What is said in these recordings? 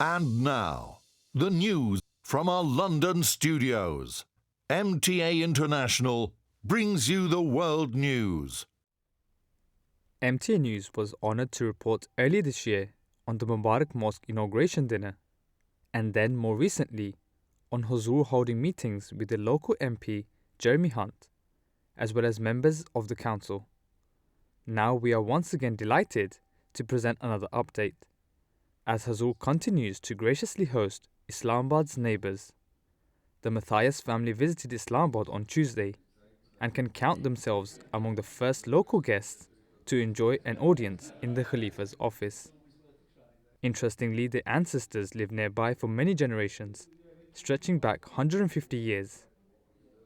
And now, the news from our London studios. MTA International brings you the world news. MTA News was honoured to report earlier this year on the Mubarak Mosque inauguration dinner, and then more recently on Huzoor holding meetings with the local MP Jeremy Hunt, as well as members of the council. Now we are once again delighted to present another update, as Huzoor continues to graciously host Islamabad's neighbours. The Matthias family visited Islamabad on Tuesday and can count themselves among the first local guests to enjoy an audience in the Khalifa's office. Interestingly, their ancestors lived nearby for many generations, stretching back 150 years.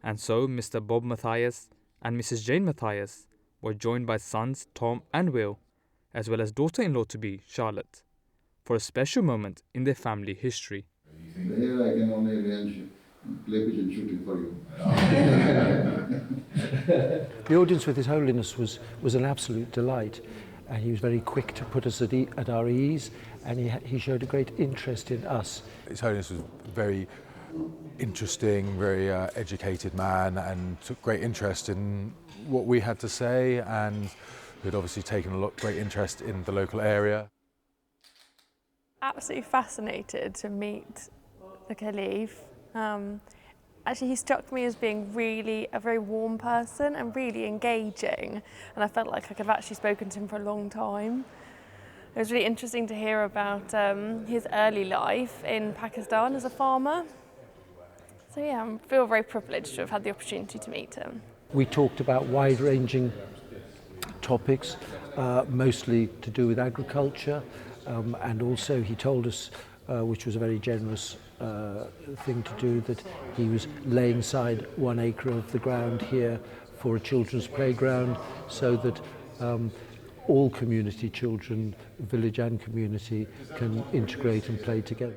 And so Mr. Bob Matthias and Mrs. Jane Matthias were joined by sons Tom and Will, as well as daughter-in-law-to-be Charlotte, for a special moment in their family history. There I can only arrange play pigeon shooting for you. The audience with His Holiness was an absolute delight, and he was very quick to put us at our ease, and he showed a great interest in us. His Holiness was very interesting, very educated man, and took great interest in what we had to say, and had obviously taken a great interest in the local area. Absolutely fascinated to meet the Caliph. Actually, he struck me as being really a very warm person and really engaging, and I felt like I could have actually spoken to him for a long time. It was really interesting to hear about his early life in Pakistan as a farmer. So yeah, I feel very privileged to have had the opportunity to meet him. We talked about wide-ranging topics, mostly to do with agriculture, and also he told us, which was a very generous thing to do, that he was laying aside 1 acre of the ground here for a children's playground, so that all community children, village and community, can integrate and play together.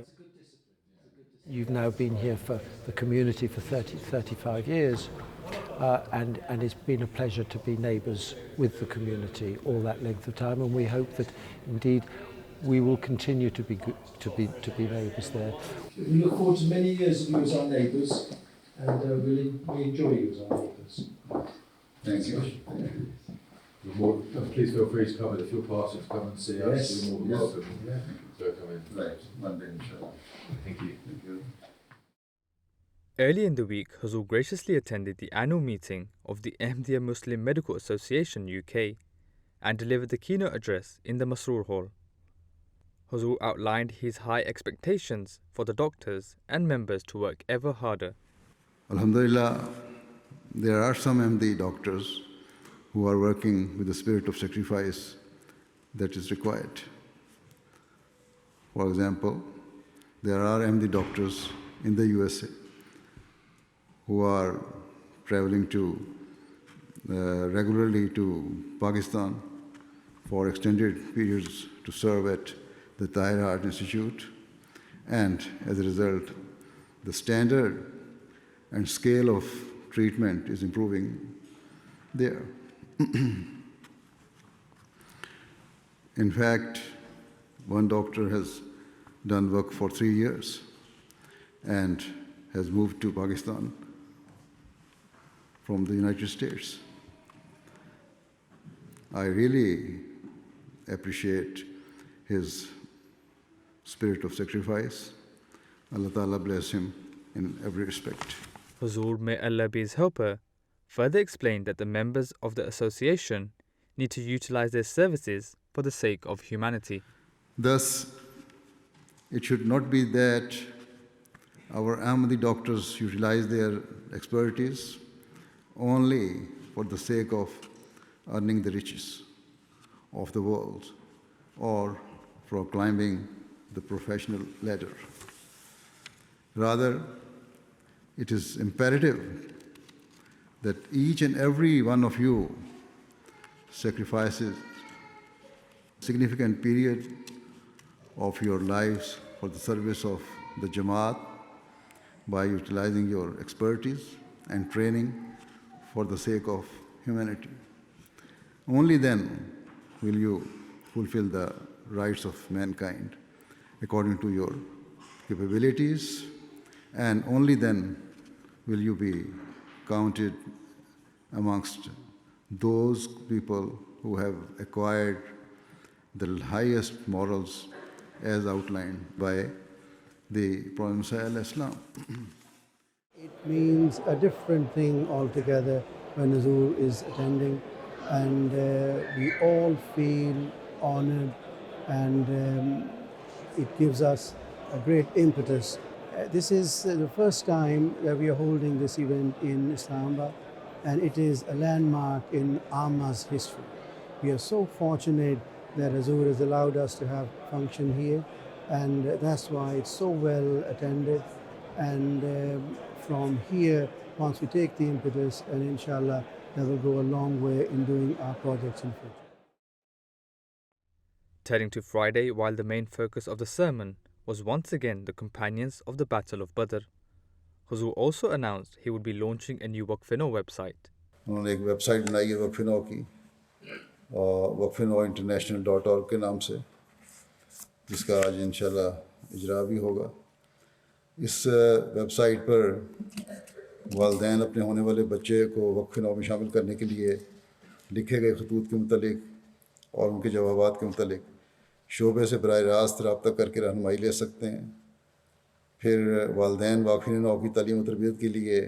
You've now been here for the community for 35 years, and it's been a pleasure to be neighbours with the community all that length of time, and we hope that indeed we will continue to be neighbours there. We look forward to many years of you as our neighbours, and we enjoy you as our neighbours. Thank you. Please feel free to come in. If you're passing to come and see us, you're more than welcome. Yeah. So come in. Right, Monday inshallah. Thank you. Thank you. Early in the week, Huzoor graciously attended the annual meeting of the Ahmadiyya Muslim Medical Association UK and delivered the keynote address in the Masroor Hall. Huzoor outlined his high expectations for the doctors and members to work ever harder. Alhamdulillah, there are some MD doctors who are working with the spirit of sacrifice that is required. For example, there are MD doctors in the USA who are traveling regularly to Pakistan for extended periods to serve at the Tahir Heart Institute, and as a result, the standard and scale of treatment is improving there. In fact, one doctor has done work for 3 years and has moved to Pakistan from the United States. I really appreciate his spirit of sacrifice. Allah Ta'ala bless him in every respect. Huzoor, may Allah be his helper, further explained that the members of the association need to utilize their services for the sake of humanity. Thus, it should not be that our Ahmadi doctors utilize their expertise only for the sake of earning the riches of the world or for climbing the professional ladder. Rather, it is imperative that each and every one of you sacrifices a significant period of your lives for the service of the Jamaat by utilizing your expertise and training for the sake of humanity. Only then will you fulfill the rights of mankind according to your capabilities, and only then will you be counted amongst those people who have acquired the highest morals as outlined by the Prophet Muhammad Islam. It means a different thing altogether when Huzoor is attending, and we all feel honored, and it gives us a great impetus. This is the first time that we are holding this event in Islamabad, and it is a landmark in Amma's history. We are so fortunate that Huzoor has allowed us to have function here, and that's why it's so well attended. And from here, once we take the impetus, and inshallah, that will go a long way in doing our projects in future. Turning to Friday, while the main focus of the sermon was once again the companions of the Battle of Badr, Huzoor also announced he would be launching a new Waqf-e-Nau website. انہوں نے ایک web site بنائی ہے وقف-e-نو کی، اور وقف-e-نو international.org کے نام سے، جس کا آج انشاءاللہ اجرا بھی ہوگا۔ اس ویب سائٹ پر والدین اپنے ہونے والے بچے کو وقف-e-نو میں شامل کرنے کے لیے لکھے گئے خطوط کے متعلق اور ان کے جوابات کے متعلق شعبے سے براہ راست رابطہ کر کے رہنمائی لے سکتے ہیں۔ پھر والدین وقف-e-نو کی تعلیم و تربیت کے لیے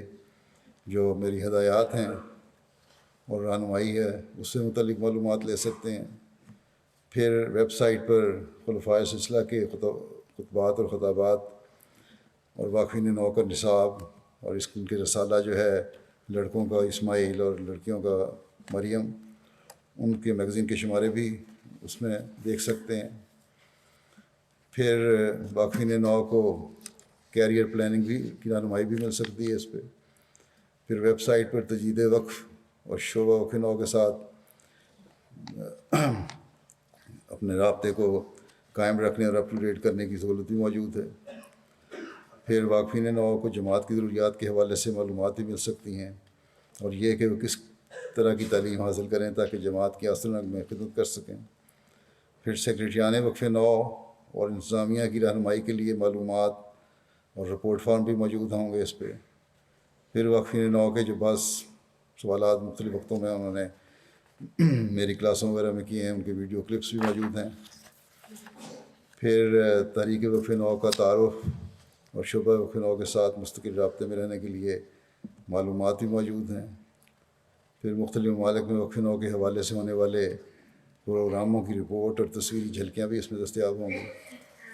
جو میری ہدایات ہیں اور رہنمائی ہے اس سے متعلق معلومات لے سکتے ہیں۔ پھر ویب سائٹ پر خلفائے سلسلہ کے خطبات اور خطابات اور وقف-e-نو کا نصاب اور ان کے رسالہ جو ہے لڑکوں کا اسماعیل اور لڑکیوں کا مریم، ان کے میگزین کے شمارے بھی اس میں دیکھ سکتے ہیں۔ پھر وقف-e-نو کو کیریئر پلاننگ بھی کی رہنمائی بھی مل سکتی ہے اس پہ۔ پھر ویب سائٹ پر تجدید وقف اور شعبہ وقف-e-نو کے ساتھ اپنے رابطے کو قائم رکھنے اور اپ ٹو ڈیٹ کرنے کی سہولت بھی موجود ہے۔ پھر وقف-e-نو کو جماعت کی ضروریات کے حوالے سے معلومات بھی مل سکتی ہیں، اور یہ کہ وہ کس طرح کی تعلیم حاصل کریں تاکہ جماعت کی اصل رنگ میں خدمت کر سکیں۔ پھر سیکریٹریان وقف-e-نو اور انتظامیہ کی رہنمائی کے لیے معلومات اور رپورٹ فارم بھی موجود ہوں گے اس پہ۔ پھر وقف-e-نو کے جو بعض سوالات مختلف وقتوں میں انہوں نے میری کلاسوں وغیرہ میں کیے ہیں، ان کے ویڈیو کلپس بھی موجود ہیں۔ پھر تحریک وقف-e-نو کا تعارف اور شعبہ وقف-e-نو کے ساتھ مستقل رابطے میں رہنے کے لیے معلومات بھی موجود ہیں۔ پھر مختلف ممالک میں وقف-e-نو کے حوالے سے ہونے والے پروگراموں کی رپورٹ اور تصویری جھلکیاں بھی اس میں دستیاب ہوں گی۔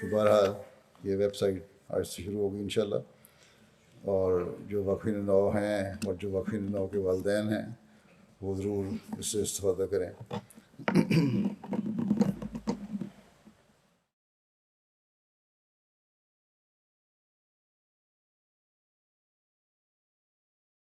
تو بہرحال یہ ویب سائٹ آج سے شروع ہوگی انشاءاللہ، اور جو وقف-e-نو ہیں اور جو وقف-e-نو کے والدین ہیں وہ ضرور اس سے استفادہ کریں۔